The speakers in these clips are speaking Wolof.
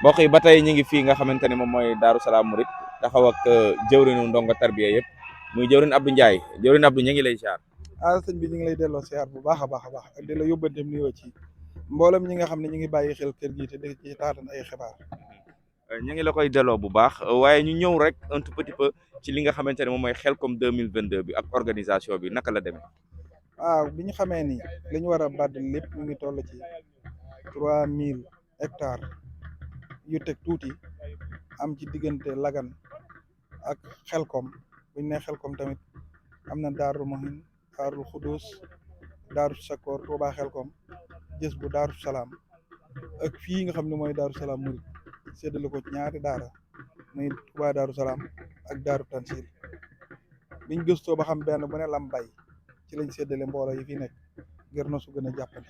mbokk yi ba tey ñu ngi fii nga xamante ni moom mooy Daaru Salaam Murit taxaw ak jëwrinu ndongo tarbiya yëpp muy jëwrin Abdou Ndiaye jëwrin Abdou ñu ngi lay ziar. sëñ bi ñu ngi lay delloo siyaar bu baax a baax a baax ak di la yóbbantem nuyoo ci mboolem ñi nga xam ne ñu ngi bàyyi xel kër gi te di ci taatan ay xibaar. ñu ngi la koy delloo bu baax waaye ñu ñëw rek un tout petit peu ci li nga xamante ne moom mooy Xelcom 2022 bi ak organisation bi naka la demee. waaw bi ñu xamee ni li ñu war a bàddal lépp mu ngi toll ci 3000 hectares yu teg tuuti am ci diggante Lagan ak Xelcom bu ñu nee Xelcom tamit am na Daaru Mohin Daarul Xudus Daaru Sakkoor Tuubaa Xelcom jës bu Daaru Salaam ak fii nga xam ne mooy Daaru Salaam Murit séddale ko ci ñaari daara muy Tuubaa Daaru Salaam ak Daaru Tansil biñ gëstoo ba xam benn bu ne lam bay ci lañ séddale mbooloo yi fi nekk ngir nosu gën a jàppale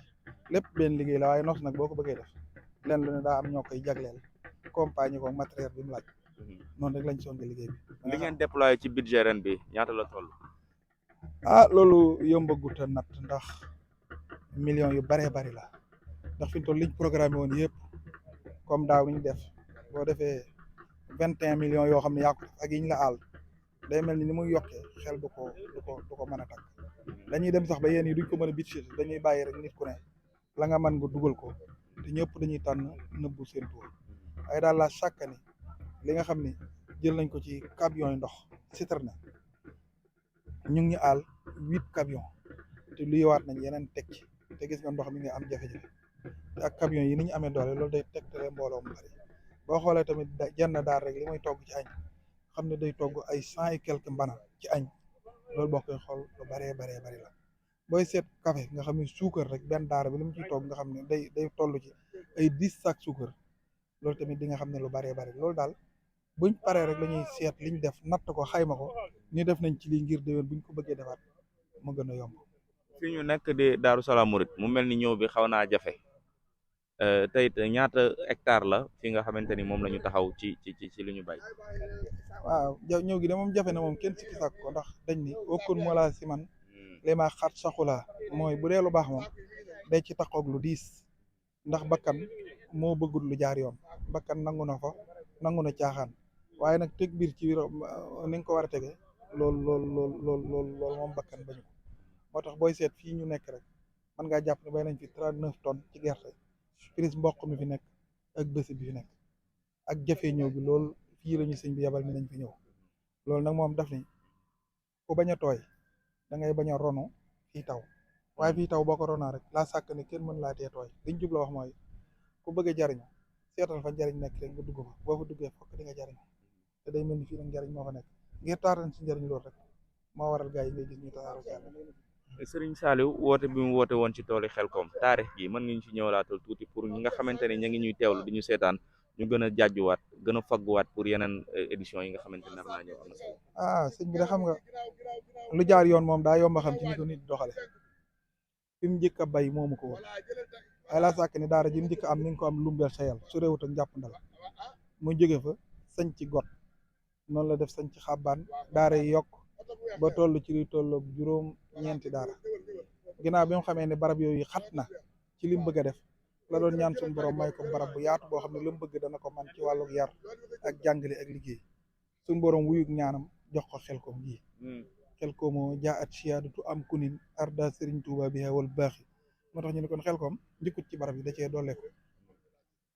lépp benn liggéey la waaye nos nag boo ko bëggee def leen lu ne daa am ñoo koy jagleel compagnie ko matériel bi mu laaj noonu rek lañ songe liggéey bi. li ngeen déployé ci budget ren bi ñaata la toll. loolu yombagut a natt ndax millions yu baree bari la ndax fi mu toll liñ programmé woon yëpp comme daaw ni ñu def boo defee 21 millions yoo xam ne yaa ko def ak yiñ la àll day mel ni muy yokkee xel du ko mën a takk dañuy dem sax ba yéen yi duñ ko mën a budget dañuy bàyyi rek nit ku ne la nga mën nga dugal ko te ñëpp dañuy tànn nëbbu seen tur waaye daal la chaque année li nga xam ni jël nañ ko ci camion yi ndox citerne ñu ngi àll 8 camions te luyewaat nañ yeneen teg ci te gis nga ndox mi nga am jafe-jafe te ak camions yi ni ñu amee doole loolu day tegtale mbooloo mu bari boo xoolee tamit jenn daal rek li muy togg ci añ xam ne day togg ay 100 et quelques mbana ci añ loolu boo koy xool lu baree bari la booy seet café nga xam ne suukar rek benn daara bi li mu ciy togg nga xam ne day toll ci ay 10 sacs suukar loolu tamit di nga xam ne lu baree bari loolu daal buñ paree rek lañuy seet liñ def natt ko xayma ko ni def nañ ci lii ngir déwén buñ ko bëggee defaat mu gën a yomb. fi ñu nekk di Daaru Salaam Murit mu mel ni ñëw bi xaw naa jafe tey ñaata hectare la fi nga xamante ni moom la ñu taxaw ci li ñu bay. waaw ñëw gi de moom jafe na moom kenn sikki sàkk ko ndax dañ ni wokkun moo laa si man li ma xat saxulaa mooy bu dee lu baax moom day ci taxoog lu diis ndax bakkan moo bëggul lu jaar yoon bakkan nangu na ko nangu na caaxaan waaye nag teg biir ci biir ni nga ko war a tege loolu moom bakkan bañu ko moo tax booy seet fii ñu nekk rek mën ngaa jàpp ne bay nañ fi 39 tonnes ci gerte prise mboq mi fi nekk ak bësi bi fi nekk ak jafe ñëw bi loolu fii la ñu sëñ bi yabal ni nañ fi ñëw loolu nag moom daf ni ku bañ a tooy da ngay bañ a ronu fii taw waaye fii taw boo ko ronaa rek laa sàkk ne kenn mën laa tee tooy liñ jubla wax mooy ku bëgg a jariñu seetal fa njariñ nekk rek nga dugg fa boo fa duggee fokk di nga jariñu te day mel ni fii nag njariñ moo fa nekk ngir taatan si njariñ loolu rek moo waral gaa yi ngay gis ñu tasaaroo ci Serigne Saliou woote bi mu woote woon ci tooli Xelcom taarix gi mën nga ñu ci ñëwalaatal tuuti pour ñi nga xamante ne ña ngi ñuy teewlu di ñu seetaan ñu gën a jàjjuwaat gën a fagguwaat pour yeneen édition yi nga xamante ne nar naa ñëw am na solo. sëñ bi da xam nga lu jaar yoon moom daa yomba xam ci ni ko nit doxale fi mu njëkk a bay moomu ko woon waaye laa sàkk ni daara ji mu njëkk am ni nga ko am lumbeel sayal su réewut ak njàpp ndal mu jóge fa sañ ci got noonu la def sañ ci xàbbaan daara yi yokk ba toll ci li toll juróom-ñeenti daara ginnaaw bi mu xamee ne barab yooyu xat na ci li mu bëgg a def la doon ñaan suñu borom may ko barab bu yaatu boo xam ne lu mu bëgg dana ko man ci wàllu yar ak jàngale ak liggéey suñu borom wuyug ñaanam jox ko Xelcom ji Xelcom jaa at siyaadatu am kunin arda Serigne Touba bi wal baaxi moo tax ñu ne kon Xelcom njëkkut ci barab yi da cee doole ko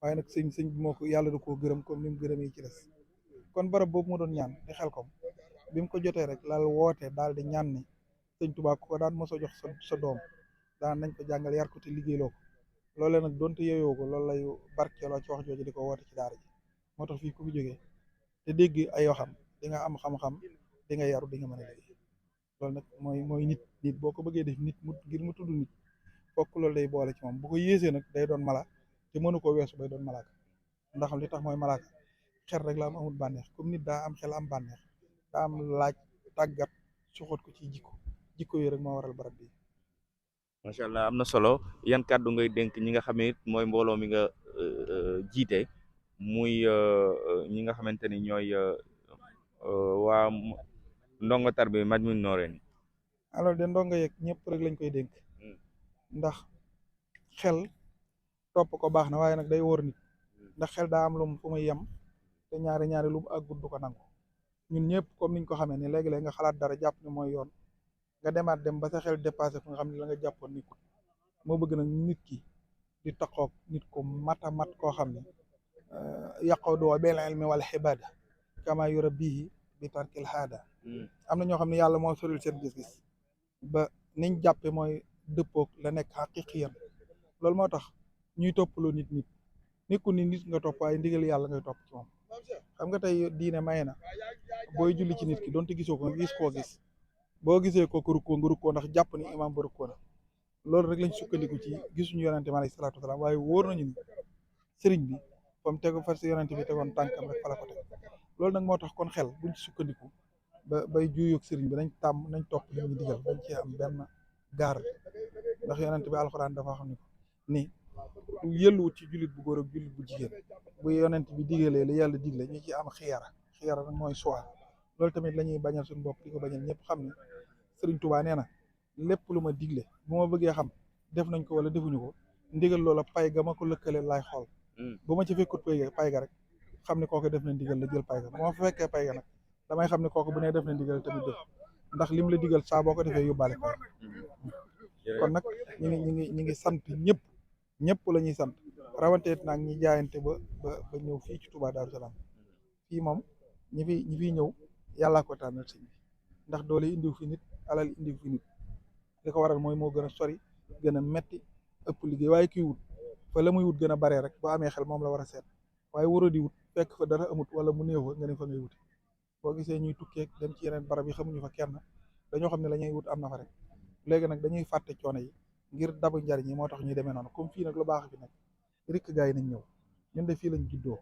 waaye nag sëñ bi moo ko yàlla da koo gërëm comme ni mu gërëm yi ci des kon barab boobu moo doon ñaan di Xelcom bi mu ko jotee rek lal woote daal di ñaan ni sëñ Touba ku ko daan mos a jox sa doom daan nañ ko jàngal yar ko te liggéeyloo ko loolee nag doonte yeyoo ko loolu lay barkeeloo ci wax jooju di ko woote ci daara ji moo tax fii ku fi jógee te dégg ay waxam di nga am xam-xam di nga yaru di nga mën a liggéey loolu nag mooy nit boo ko bëggee def nit ngir mu tudd nit fokk loolu day boole ci moom bu ko yéesee nag day doon mala te mënu koo weesu bay doon malaaka ndax li tax mooy malaaka xel rek la am amul bànneex comme nit daa am xel am bànneex daa am laaj tàggat suxat ko ci jikko yi rek moo waral barab bi. macha allah am na solo yan kàddu ngay dénk ñi nga xam ne mooy mbooloo mi nga jiite muy ñi nga xamante ni ñooy waa ndongo tarbiya Majmahun Nurayni. alors de ndongo yeeg ñëpp rek lañ koy dénk ndax xel topp ko baax na waaye nag day wóor nit ndax xel daa am lum fu muy yem te ñaari lu mu àggut du ko nangu ñun ñëpp comme niñ ko xamee ni léegi-léeg nga xalaat dara jàpp ni mooy yoon nga demaat dem ba sa xel dépassé fu nga xam ne la nga jàppoon ni ko moo bëgg nag nit ki di taqoog nit ko mata mat koo xam ne yaqudu bil ilmi wal ibada kama yurabbihi bi tarkil haada am na ñoo xam ne yàlla moo soril seen gis-gis ba niñ jàppe mooy dëppoog la nekk xaqiqiyan loolu moo tax ñuy toppaloo nit nekku ni nit nga topp waaye ndigal yàlla ngay topp ci moom xam nga tey diine maye na booy julli ci nit ki donte gisoo ko nga gis koo gis boo gisee kooku rukkoo nga rukkoo ndax jàpp ni imaam ba rukkoo na loolu rek lañ sukkandiku ci gisuñu yonente bi alayhi salaatu wasalaam waaye wóor nañu ni sëriñ bi comme tegu fa si yonente bi tegoon tànkam rek fa la ko teg loolu nag moo tax kon xel buñ ci sukkandiku bay juyoog sëriñ bi nañ topp li ñu digal bañ cee am benn gaar ndax yonente bi alxuraan dafa xam ni yëlluwut ci jullit bu góor ak jullit bu jigéen bu yonent bi digalee li yàlla digle ñu ci am xiyara nag mooy choix loolu tamit la ñuy bañal suñu bopp di ko bañal ñëpp xam ne Sëriñ Tuubaa nee na lépp lu ma digle bu ma bëggee xam def nañ ko wala defuñu ko ndigal loola pay ga ma ko lëkkale laay xool bu ma ci fekkut pay ga rek xam ne kooku def na ndigal la jël pay ga bu ma fa fekkee pay ga nag damay xam ne kooku bu ne def na ndigal tamit def ndax lim la digal saa boo ko defee yóbbaale pay kon nag ñi ngi sant ñëpp la ñuy sant rawanteet nag ñi jaayante ba ñëw fii ci Touba Darou Salaam fii moom ñi fi ñëw yàllaa ko tànnal sëñ bi ndax doole indiw fi nit alal indiw fi nit li ko waral mooy moo gën a sori gën a metti ëpp liggéey waaye kii wut fa la muy wut gën a baree rek boo amee xel moom la war a seet waaye waroo di wut fekk fa dara amut wala mu néew fa nga ne fa ngay wuti boo gisee ñuy tukkee dem ci yeneen barab yi xamuñu fa kenn dañoo xam ne la ñuy wut am na fa rek léegi nag dañuy fàtte coono yi ngir dabu njariñ yi moo tax ñuy demee noonu comme fii nag lu baax fi nekk rikk gaa yi nañ ñëw ñun de fii lañ juddoo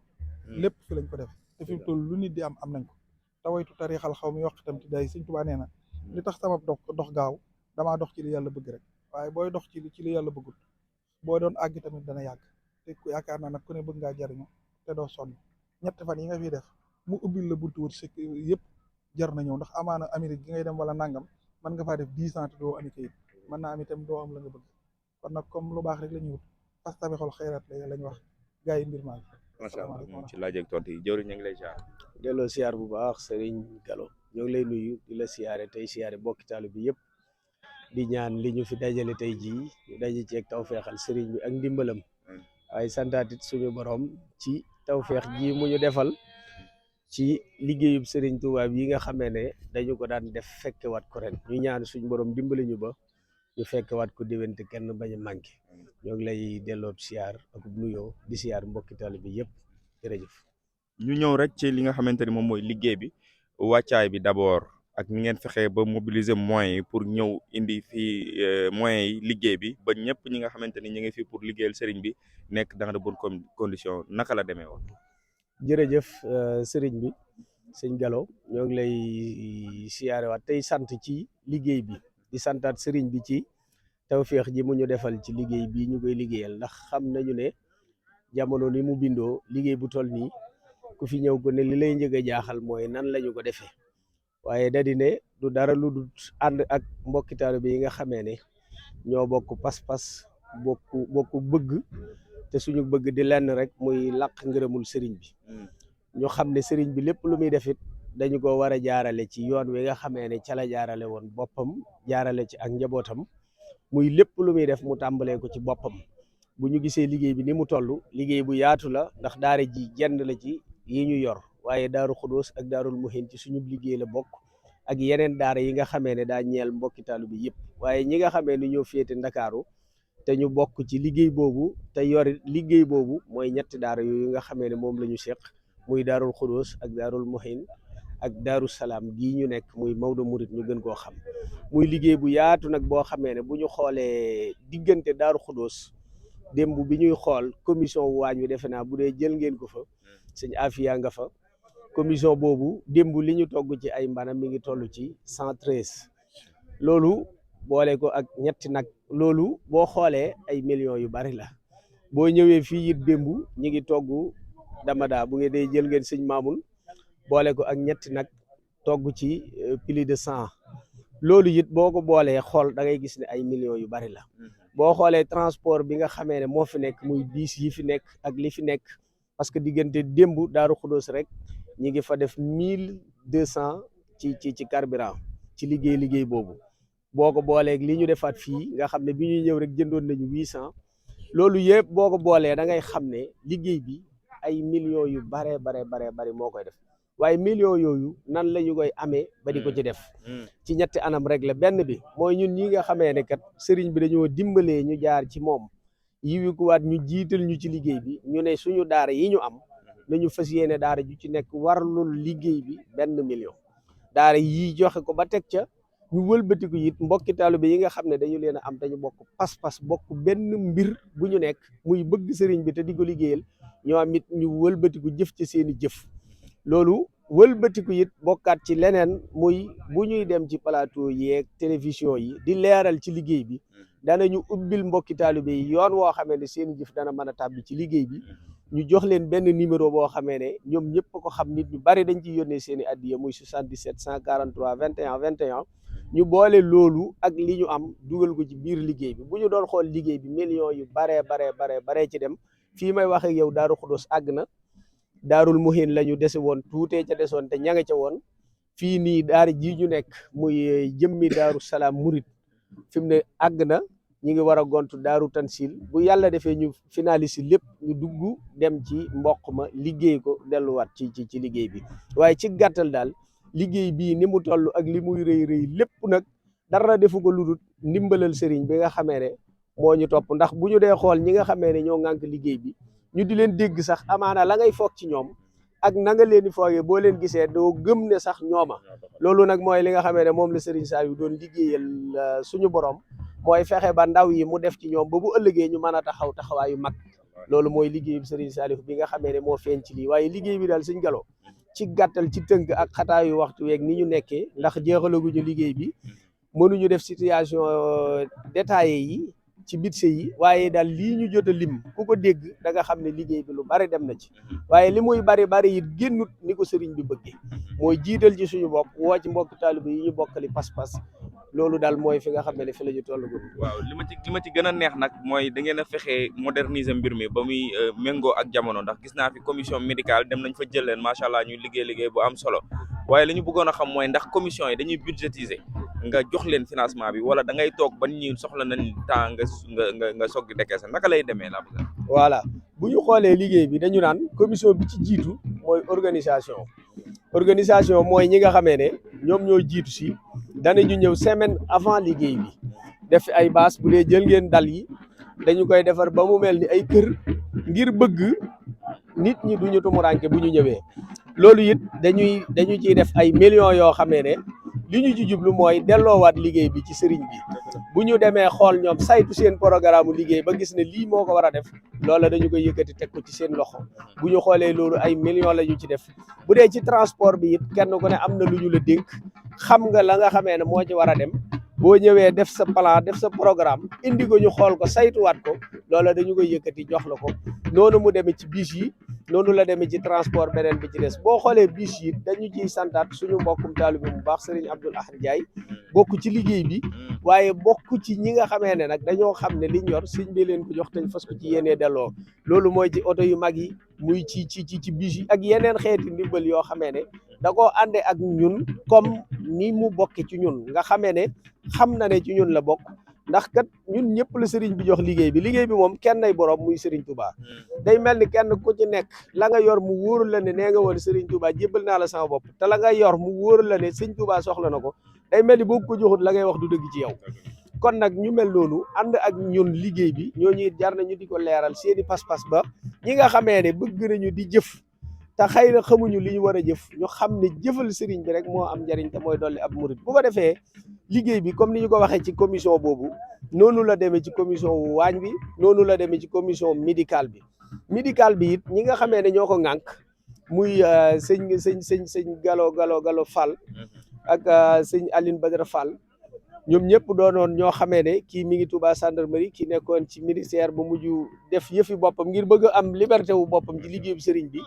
lépp fi lañ ko def te fi mu toll lu nit di am nañ ko tawaytu tarixal xaw mi wax itam ti day Sëñ Tuubaa nee na li tax sama dox gaaw damaa dox ci li yàlla bëgg rek waaye booy dox ci li yàlla bëggul boo doon àgg tamit dana yàgg te yaakaar naa nag ku ne bëgg ngaa jariñu te doo sonn ñetti fan yi nga fiy def mu ubbil la buntu wër sëkk yëpp jar na ñëw ndax amaana Amérique gi ngay dem wala nangam mën nga faa def 10 ans te doo ami kayit mën naa am itam doo am la nga bëgg kon nag comme lu baax rek la ñuy wut fas tabi xol xayraat la ñu wax gaa yi mbir maa ngi. macha allah ci laaj ak tontu yi jëwriñ ñu ngi lay ziar. delloo siyaar bu baax Serigne Gallo ñoo ngi lay nuyu di la siyaare tey siyaare bokki taalibe bi yëpp di ñaan li ñu fi dajale tey jii ñu daje ci ak tawfeexal Serigne bi ak ndimbalam waaye santaatit suñu borom ci tawfeex ji mu ñu defal ci liggéeyub Serigne Touba yi nga xamee ne dañu ko daan def fekkewaat ko ren ñu ñaan suñu borom dimbali ñu ba ñu fekkewaat ko déwénte kenn bañ a manqué ñoo ngi lay delloo siyaar ak nuyoo di siyaar mbokki taalibe bi yëpp jërëjëf. ñu ñëw rek ci li nga xamante ni moom mooy liggéey bi wàccaay bi d'abord ak ni ngeen fexee ba mobiliser moyens yi pour ñëw indi fii moyens yi liggéey bi ba ñëpp ñi nga xamante ni ñu ngi fi pour liggéeyal sëriñ bi nekk dans de bonnes conditions naka la demee woon. jërëjëf sëriñ bi sëñ Gallo ñoo ngi lay siyaare waat tey sant ci liggéey bi di santaat sëriñ bi ci tawféex ji mu ñu defal ci liggéey bi ñu koy liggéeyal ndax xam nañu ne jamono ni mu bindoo liggéey bu toll nii ku fi ñëw ko ne li lay njëkk a jaaxal mooy nan lañu ko defee waaye da di ne du dara lu dul ànd ak mbokki taalibe yi nga xamee ne ñoo bokk pas-pas bokk bëgg te suñu bëgg di lenn rek muy làq ngërëmul sëriñ bi ñu xam ne sëriñ bi lépp lu muy defit dañu ko war a jaarale ci yoon wi nga xamee ne ca la jaarale woon boppam jaarale ci ak njabootam muy lépp lu muy def mu tàmbalee ko ci boppam bu ñu gisee liggéey bi ni mu toll liggéey bu yaatu la ndax daara ji jenn la ci yi ñu yor waaye daaru Xudóos ak daarul Muhin ci suñu liggéey la bokk ak yeneen daara yi nga xamee ne daa ñeel mbokki taalibe bi yëpp waaye ñi nga xamee ne ñoo féete Ndakaaru te ñu bokk ci liggéey boobu te yor liggéey boobu mooy ñetti daara yooyu nga xamee ne moom la ñu seq muy daarul Xudóos ak daarul Muhin ak daaru Salaam gii ñu nekk muy Maodo Mouride ñu gën koo xam muy liggéey bu yaatu nag boo xamee ne bu ñu xoolee diggante daaru Xudóos démb bi ñuy xool commission waañ wi defe naa bu dee jël ngeen ko fa sëñ Afia nga fa commission boobu démb li ñu togg ci ay mbana mi ngi toll ci 113 loolu boole ko ak ñetti nag loolu boo xoolee ay millions yu bari la boo ñëwee fii it démb ñi ngi togg damada bu ngeen dee jël ngeen sëñ Maamun boole ko ak ñetti nag togg ci plus de 100 loolu it boo ko boolee xool da ngay gis ne ay millions yu bari la boo xoolee transport bi nga xamee ne moo fi nekk muy biis yi fi nekk ak li fi nekk parce que diggante démb Daaru Xudoos rek ñi ngi fa def 1200 ci carburant ci liggéey boobu boo ko booleeg li ñu defaat fii nga xam ne bi ñuy ñëw rek jëndoon nañu 800 loolu yëpp boo ko boolee da ngay xam ne liggéey bi ay millions yu bare bari moo koy def waaye millions yooyu nan la ñu koy amee ba di ko ci def ci ñetti anam rek la benn bi mooy ñun ñi nga xamee ne kat sëriñ bi dañoo dimbalee ñu jaar ci moom yiwikuwaat ñu jiital ñu ci liggéey bi ñu ne suñu daara yi ñu am nañu fas yéene daara ju ci nekk warlul liggéey bi 1 million daara yi joxe ko ba teg ca ñu wëlbatiku it mbokki taalibe yi nga xam ne dañu leen a am dañu bokk pas-pas bokk benn mbir bu ñu nekk muy bëgg sëriñ bi te di ko liggéeyal ñoo am it ñu wëlbatiku jëf ci seeni jëf loolu wëlbatiku it bokkaat ci leneen muy bu ñuy dem ci plateau yeeg télévision yi di leeral ci liggéey bi danañu ubbil mbokki taalibe yi yoon woo xamee ne seeni jëf dana mën a tàbbi ci liggéey bi ñu jox leen benn numéro boo xamee ne ñoom ñëpp ko xam nit ñu bari dañ ciy yónnee seeni addiya muy 77 143 21 21 ñu boole loolu ak li ñu am dugal ko ci biir liggéey bi bu ñu doon xool liggéey bi millions yu baree ci dem fii may wax ak yow Daaru Xudoos àgg na Daarul Muhin la ñu dese woon tuutee ca desoon te ña nga ca woon fii nii daara ji ñu nekk muy jëmmi Daaru Salaam Murit fi mu ne àgg na ñi ngi war a gontu Daaru Tansil bu yàlla defee ñu finaliste lépp ñu dugg dem ci mboq ma liggéey ko delluwaat ci liggéey bi waaye ci gàttal daal liggéey bii ni mu toll ak li muy rëy lépp nag dara defu ko lu dul ndimbalal sëriñ bi nga xamee ne moo ñu topp ndax bu ñu dee xool ñi nga xamee ne ñoo ŋànk liggéey bi ñu di leen dégg sax amaana la ngay foog ci ñoom ak na nga leen di foogee boo leen gisee doo gëm ne sax ñooma loolu nag mooy li nga xamee ne moom la sëriñ Saliou doon liggéeyal suñu borom mooy fexe ba ndaw yi mu def ci ñoom ba bu ëllëgee ñu mën a taxawaayu mag loolu mooy liggéey bi sëriñ Saliou bi nga xamee ne moo feeñ ci lii waaye liggéey bi daal Sëñ Gallo ci gàttal ci tënk ak xataayu waxtu weeg ni ñu nekkee ndax jeexalaguñu liggéey bi mënuñu def situation détaillée yi ci budget yi waaye daal lii ñu jot a lim ku ko dégg da nga xam ne liggéey bi lu bari dem na ci waaye li muy bari it génnut ni ko sëriñ bi bëggee mooy jiital ci suñu bopp woo ci mbokk taalibe yi ñu bokkali pas-pas loolu daal mooy fi nga xam ne fi la ñu toll. waaw li ma ci gën a neex nag mooy da ngeen a fexe moderniser mbir mi ba muy méngoo ak jamono ndax gis naa fi commission médicale dem nañ fa jël leen macha allah ñuy liggéey bu am solo waaye li ñu bëggoon a xam mooy ndax commission yi dañuy budgétiser nga jox leen financement bi wala da ngay toog ban ñi soxla nañ temps nga soog di décaisser naka lay demee la. voilà bu ñu xoolee liggéey bi dañu naan commission bi ci jiitu mooy organisation mooy ñi nga xamee ne ñoom ñoo jiitu si danañu ñëw semaine avant liggéey bi def ay bâche bu dee jël ngeen dal yi dañu koy defar ba mu mel ni ay kër ngir bëgg nit ñi duñu tumuranke bu ñu ñëwee loolu it dañu ciy def ay millions yoo xamee ne li ñu ci jublu mooy delloowaat liggéey bi ci sëriñ bi bu ñu demee xool ñoom saytu seen programme liggéey ba gis ne lii moo ko war a def loola dañu koy yëkkati teg ko ci seen loxo bu ñu xoolee loolu ay millions la ñu ci def bu dee ci transport bi it kenn ku ne am na lu ñu la dénk xam nga la nga xamee ne moo ci war a dem boo ñëwee def sa plan def sa programme indi ko ñu xool ko saytuwaat ko loola dañu koy yëkkati jox la ko noonu mu demee ci bis yi noonu la demee ci transport beneen bi ci des boo xoolee bis yi dañu ciy santaat suñu mbokkum taalibe bu baax Serigne Abdoul Ahad Ndiaye bokk ci liggéey bi waaye bokk ci ñi nga xamee ne nag dañoo xam ne liñ yor sëñ bi leen ko jox tañ fas ko ci yéenee delloo loolu mooy ci oto yu mag yi muy ci bis yi ak yeneen xeeti ndimbal yoo xamee ne da koo ànde ak ñun comme ni mu bokke ci ñun nga xamee ne xam na ne ci ñun la bokk ndax kat ñun ñëpp la sëriñ bi jox liggéey bi moom kenn nay borom muy sëriñ Touba day mel ni kenn ku ci nekk la nga yor mu wóor la ne nee nga woon sëriñ Touba jébbal naa la sama bopp te la nga yor mu wóor la ne sëriñ Touba soxla na ko day mel ni boo ko joxut la ngay wax du dëgg ci yow kon nag ñu mel noonu ànd ak ñun liggéey bi ñooñu jar nañu di ko leeral seeni pas-pas ba ñi nga xamee ne bëgg nañu di jëf te xëy na xamuñu li ñu war a jëf ñu xam ne jëfal sëriñ bi rek moo am njariñ te mooy dolli ab murit bu ko defee liggéey bi comme ni ñu ko waxee ci commission boobu noonu la demee ci commission wu waañ bi noonu la demee ci commission médicale bi it ñi nga xamee ne ñoo ko ŋànk muy sëñ Galo Fall ak sëñ Aline Badara Fall ñoom ñëpp doonoon ñoo xamee ne kii mi ngi Touba gendarmerie kii nekkoon ci ministère ba mujj def yëfi boppam ngir bëgg a am liberté wu boppam ci liggéey bi sëriñ bi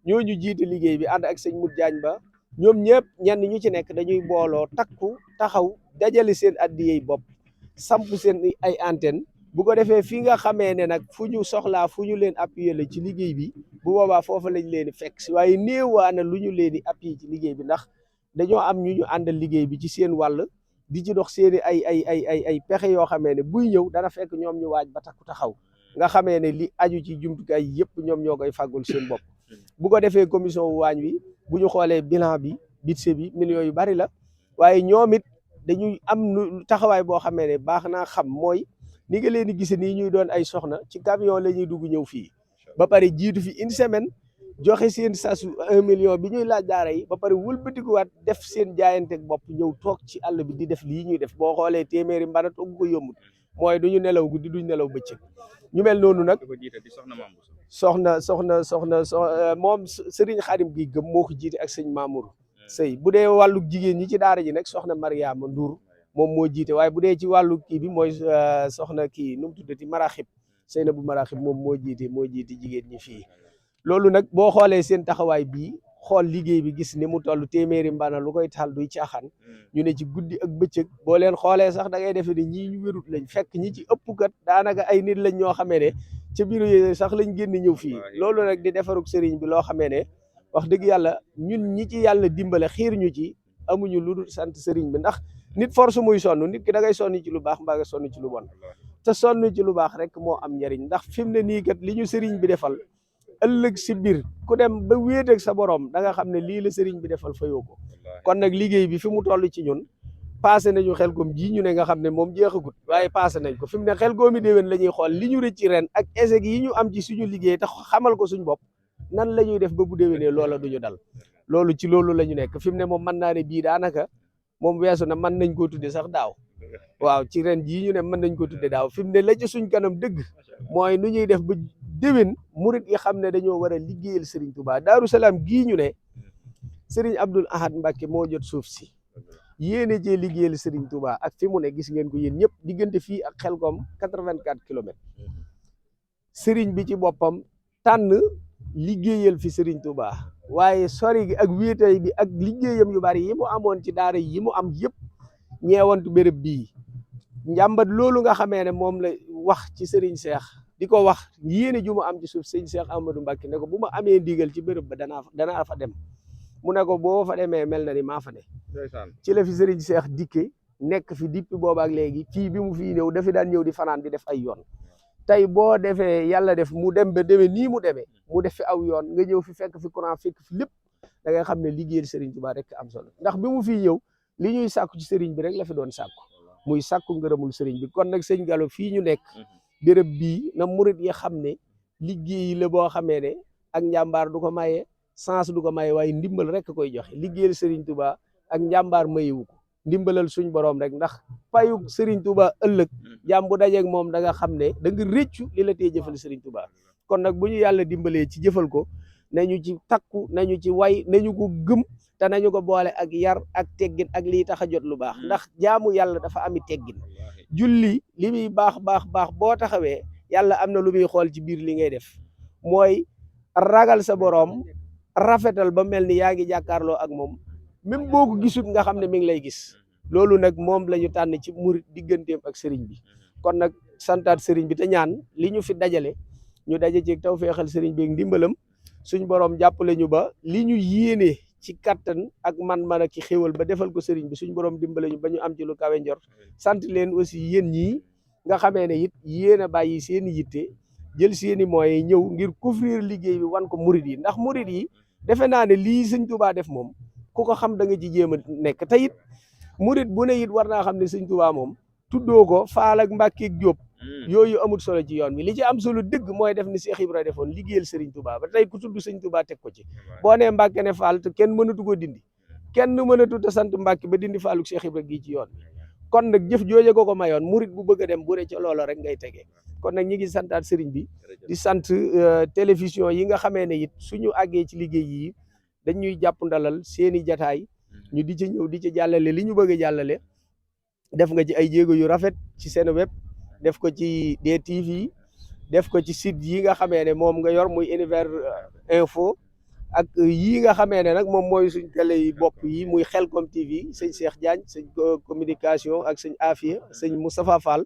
ñooñu jiite liggéey bi ànd ak sëñ Mut Jaañ ba ñoom ñëpp ñenn ñu ci nekk dañuy booloo takku taxaw dajale seen addiyey bopp samp seen ay antenne bu ko defee fi nga xamee ne nag fu ñu soxlaa fu ñu leen appuyer la ci liggéey bi bu boobaa foofa lañ leen di fekk si waaye néewaana lu ñu leen di appuyer ci liggéey bi ndax dañoo am ñu àndal liggéey bi ci seen wàll di ci dox seeni ay pexe yoo xamee ne buy ñëw dana fekk ñoom ñu waaj ba takku taxaw nga xamee ne li aju ci jumtukaay yëpp ñoom ñoo koy fàggul seen bopp bu ko defee commission wu waañ wi bu ñu xoolee bilan bi budget bi millions yu bari la waaye ñoom it dañuy am taxawaay boo xamee ne baax naa xam mooy ni nga leen di gis nii ñuy doon ay soxna ci camion la ñuy dugg ñëw fii ba pare jiitu fi une semaine joxe seen sasu 1 million bi ñuy laaj daara yi ba pare wëlbatikuwaat def seen jaayanteeg bopp ñëw toog ci àll bi di def lii ñuy def boo xoolee téeméeri mbana togg ko yombut mooy duñu nelaw guddi duñu nelaw bëccëg ñu mel noonu nag soxna moom Serigne Khadim gi gëm moo ko jiite ak sëñ Mamour Sey bu dee wàllu jigéen ñi ci daara ji nag soxna Mariama Ndour moom moo jiite waaye bu dee ci wàllu kii bi mooy soxna kii nu mu tuddati Maraxib Seyna bu Maraxib moom moo jiite jigéen ñi fii loolu nag boo xoolee seen taxawaay bii xool liggéey bi gis ni mu toll téeméeri mbana lu koy taal duy caaxaan ñu ne ci guddi ak bëccëg boo leen xoolee sax da ngay defee ne ñii ñu wérut lañ fekk ñi ci ëpp kat daanaka ay nit lañ ñoo xamee ne ca biir sax lañ génn ñëw fii loolu nag di defarug sëriñ bi loo xamee ne wax dëgg yàlla ñun ñi ci yàlla dimbale xiir ñu ci amuñu lu dul sant sëriñ bi ndax nit force muy sonn nit ki da ngay sonn ci lu baax mbaa nga sonn ci lu bon te sonn ci lu baax rek moo am njariñ ndax fi mu ne nii kat li ñu sëriñ bi defal ëllëg si biir ku dem ba wéet ak sa borom da nga xam ne lii la sëriñ bi defal fayoo ko kon nag liggéey bi fi mu toll ci ñun passé nañu Xelcom ji ñu ne nga xam ne moom jeexagut waaye passé nañ ko fi mu ne Xelcom yi déwén la ñuy xool li ñu rëcc ren ak échec yi ñu am ci suñu liggéey tax xamal ko suñu bopp nan la ñuy def ba bu déwénee loola duñu dal loolu ci loolu la ñu nekk fi mu ne moom mën naa ne bii daanaka moom weesu na mën nañ koo tudde sax daaw waaw ci ren jii ñu ne mën nañ ko tudde daaw fi mu ne la ci suñ kanam dëgg mooy nu ñuy def ba déwén murit yi xam ne dañoo war a liggéeyal Serigne Touba Daaru Salaam gii ñu ne Serigne Abdoul Ahad Mbacké moo jot suuf si yéene jee liggéeyal Serigne Touba ak fi mu ne gis ngeen ko yéen ñëpp diggante fii ak Xelcom 84 kilomètres Serigne bi ci boppam tànn liggéeyal fi Serigne Touba waaye sori gi ak wéetay bi ak liggéeyam yu bari yi mu amoon ci daara yi mu am yëpp ñeewantu béréb bii njàmbat loolu nga xamee ne moom la wax ci Serigne Cheikh di ko wax yéene ju mu am ci suuf sëñ Cheikh Amadou Mbacké ne ko bu ma amee ndigal ci béréb ba danaa fa dem mu ne ko boo fa demee mel na ni maa fa ne ci la fi Serigne Cheikh dikke nekk fi depuis booba ak léegi fii bi mu fii ñëw dafi daan ñëw di fanaan di def ay yoon tey boo defee yàlla def mu dem ba demee nii mu demee mu def fi aw yoon nga ñëw fi fekk fi courant fekk fi lépp da ngay xam ne liggéeyal Serigne Touba rek am solo ndax bi mu fii ñëw li ñuy sàkku ci Serigne bi rek la fi doon sàkku muy sàkku ngërëmul Serigne bi kon nag sëñ Gallo fii ñu nekk béréb bii na murit yi xam ne liggéey la boo xamee ne ak njàmbaar du ko maye sens du ko maye waaye ndimbal rek koy joxe liggéeyal Serigne Touba ak njàmbaar mayewu ko ndimbalal suñ borom rek ndax payu Serigne Touba ëllëg jàmm bu dajeeg moom da nga xam ne da nga rëccu li la tee jëfal Serigne Touba kon nag bu ñu yàlla dimbalee ci jëfal ko nañu ci takku nañu ci way nañu ko gëm te nañu ko boole ak yar ak teggin ak lii tax a jot lu baax ndax jaamu yàlla dafa ami teggin julli li muy baax boo taxawee yàlla am na lu muy xool ci biir li ngay def mooy ragal sa borom rafetal ba mel ni yaa ngi jàkkaarloo ak moom même boo ko gisut nga xam ne mi ngi lay gis loolu nag moom la ñu tànn ci murit digganteem ak sëriñ bi kon nag santaat sëriñ bi te ñaan li ñu fi dajale ñu daje ci taw feexal sëriñ bi ak ndimbalam suñ borom jàppale ñu ba li ñu yéene ci kattan ak man ak ki xéwal ba defal ko sëriñ bi suñ borom dimbale ñu ba ñu am ci lu kawe njort sant leen aussi yéen ñii nga xamee ne it yéen a bàyyi seen i yitte jël seen i moyens ñëw ngir couvrir liggéey bi wan ko murit yi ndax murit yi defe naa ne lii sëñ Touba def moom ku ko xam da nga ci jéem a nekk te it murit bu ne it war naa xam ne sëñ Touba moom tuddoo ko Faal ak Mbàkke ak Jóob yooyu amul solo ci yoon bi li ci am solo dëgg mooy def ni Cheikh Ibra defoon liggéeyal Serigne Touba ba tey ku tudd sëñ Touba teg ko ci boo nee Mbàkke ne Faal te kenn mënatu ko dindi kenn mënatu te sant Mbàkke ba dindi Faaluk Cheikh Ibra gi ci yoon bi kon nag jëf jooje ko mayoon murit bu bëgg a dem bu re ca loola rek ngay tegee kon nag ñi ngi santaat Serigne bi di sant télévision yi nga xamee ne it suñu àggee ci liggéey yi dañuy jàpp ndalal seeni jataay ñu di ci ñëw di ci jàllale li ñu bëgg a jàllale def nga ci ay jéego yu rafet ci seen web def ko ci DTV def ko ci site yi nga xamee ne moom nga yor muy Univers Info ak yii nga xamee ne nag moom mooy suñ télé yi bopp yi muy Xelcom TV sëñ Cheikh Diagne sëñ communication ak sëñ Afia sëñ Moustapha Fall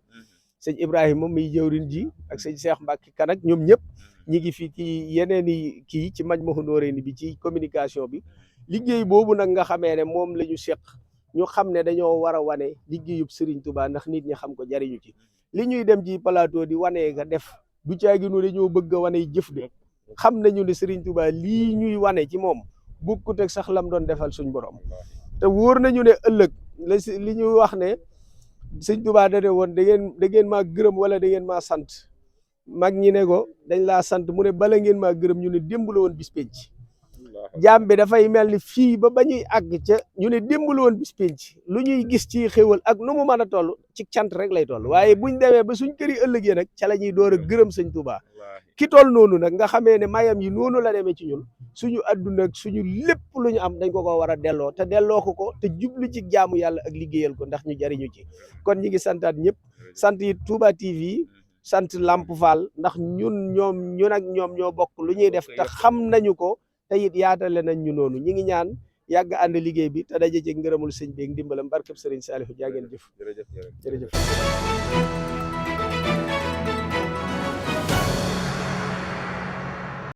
sëñ Ibrahima muy jëwrin ji ak sëñ Cheikh Mbacke kan ak ñoom ñëpp ñi ngi fi ci yeneen i kii ci Majmahun Nurayni bi ci communication bi liggéey boobu nag nga xamee ne moom la ñu seq ñu xam ne dañoo war a wane liggéeyub Serigne Touba ndax nit ñi xam ko jariñu ci li ñuy dem ci plateau di wane nga def du caaginu dañoo bëgg a wane jëf de xam nañu ne Serigne Touba lii ñuy wane ci moom bokkut ak sax lam doon defal suñ borom te wóor nañu ne ëllëg li ñuy wax ne sëñ Touba da ne woon da ngeen maa gërëm wala da ngeen maa sant mag ñi ne ko dañ laa sant mu ne bala ngeen maa gërëm ñu ne démb la woon bis penc jaam bi dafay mel ni fii ba ñuy àgg ca ñu ne démb la woon bis penc lu ñuy gis ci xéwal ak nu mu mën a toll ci cant rek lay toll waaye buñ demee ba suñ këri ëllëg yi nag ca la ñuy door a gërëm sëñ Touba ki toll noonu nag nga xamee ne mayam yi noonu la demee ci ñun suñu àdduna ak suñu lépp lu ñu am dañ ko war a delloo te delloo ko te jublu ci jaamu yàlla ak liggéeyal ko ndax ñu jariñu ci kon ñi ngi santaat ñëpp sant yi Touba TV sant Lamp Fall ndax ñun ak ñoom ñoo bokk lu ñuy def te xam nañu ko te it yaatale nañ ñu noonu ñi ngi ñaan yàgg ànd liggéey bi te daje ci ngërëmul sëñ bi ak ndimbalam barkeb Sëriñ Saalihu jaa ngeen jëf jërëjëf